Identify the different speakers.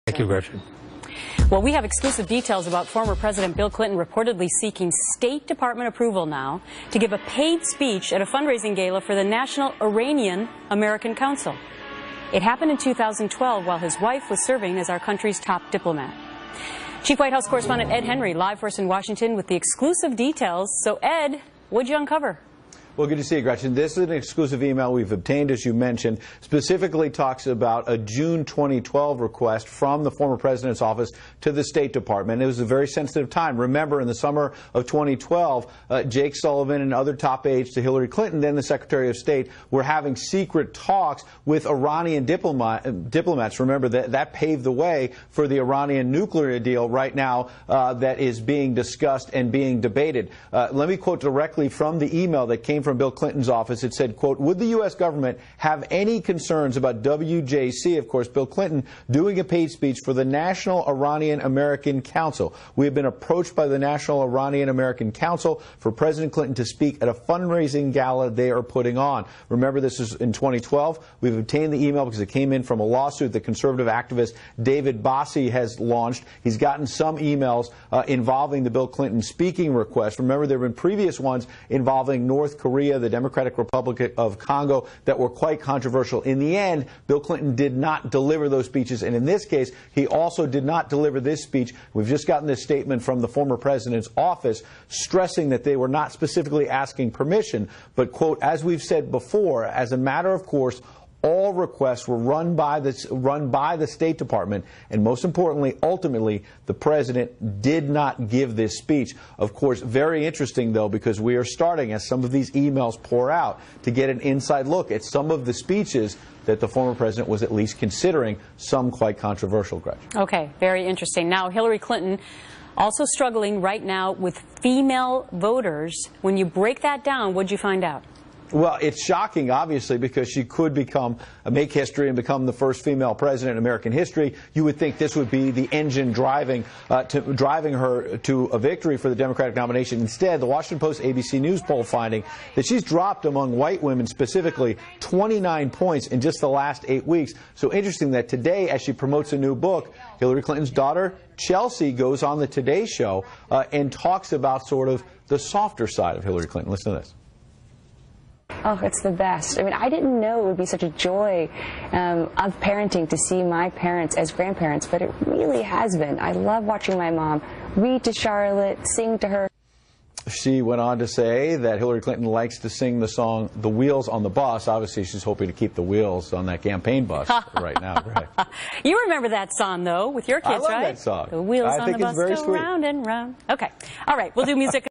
Speaker 1: Thank you, Gretchen.
Speaker 2: Well, we have exclusive details about former President Bill Clinton reportedly seeking State Department approval now to give a paid speech at a fundraising gala for the National Iranian American Council. It happened in 2012 while his wife was serving as our country's top diplomat. Chief White House correspondent Ed Henry live for us in Washington with the exclusive details. So, Ed, what'd you uncover?
Speaker 3: Well, good to see you, Gretchen. This is an exclusive email we've obtained, as you mentioned, specifically talks about a June 2012 request from the former president's office to the State Department. It was a very sensitive time. Remember, in the summer of 2012, Jake Sullivan and other top aides to Hillary Clinton, then the Secretary of State, were having secret talks with Iranian diplomats. Remember, that paved the way for the Iranian nuclear deal right now that is being discussed and being debated. Let me quote directly from the email that came from Bill Clinton's office. It said, quote, "Would the U.S. government have any concerns about WJC," of course, Bill Clinton, doing a paid speech for the National Iranian American Council? We have been approached by the National Iranian American Council for President Clinton to speak at a fundraising gala they are putting on. Remember, this is in 2012. We've obtained the email because it came in from a lawsuit that conservative activist David Bossie has launched. He's gotten some emails involving the Bill Clinton speaking request. Remember, there have been previous ones involving North Korea, the Democratic Republic of Congo, that were quite controversial. In the end, Bill Clinton did not deliver those speeches, and in this case, he also did not deliver this speech. We've just gotten this statement from the former president's office stressing that they were not specifically asking permission, but, quote, "As we've said before, as a matter of course, all requests were run by the State Department, and most importantly, ultimately, the president did not give this speech." Of course, very interesting, though, because we are starting, as some of these emails pour out, to get an inside look at some of the speeches that the former president was at least considering, some quite controversial, Gretchen.
Speaker 2: Okay, very interesting. Now, Hillary Clinton also struggling right now with female voters. When you break that down, what'd you find out?
Speaker 3: Well, it's shocking, obviously, because she could make history and become the first female president in American history. You would think this would be the engine driving her to a victory for the Democratic nomination. Instead, the Washington Post ABC News poll finding that she's dropped among white women specifically 29 points in just the last 8 weeks. So interesting that today, as she promotes a new book, Hillary Clinton's daughter, Chelsea, goes on the Today Show and talks about sort of the softer side of Hillary Clinton. Listen to this.
Speaker 4: Oh, it's the best. I mean, I didn't know it would be such a joy of parenting to see my parents as grandparents, but it really has been. I love watching my mom read to Charlotte, sing to her.
Speaker 3: She went on to say that Hillary Clinton likes to sing the song "The Wheels on the Bus." Obviously, she's hoping to keep the wheels on that campaign bus right now. Right.
Speaker 2: You remember that song, though, with your kids, right?
Speaker 3: I love that song.
Speaker 2: The wheels on the bus go
Speaker 3: sweet.
Speaker 2: round and round. Okay. All right. We'll do music.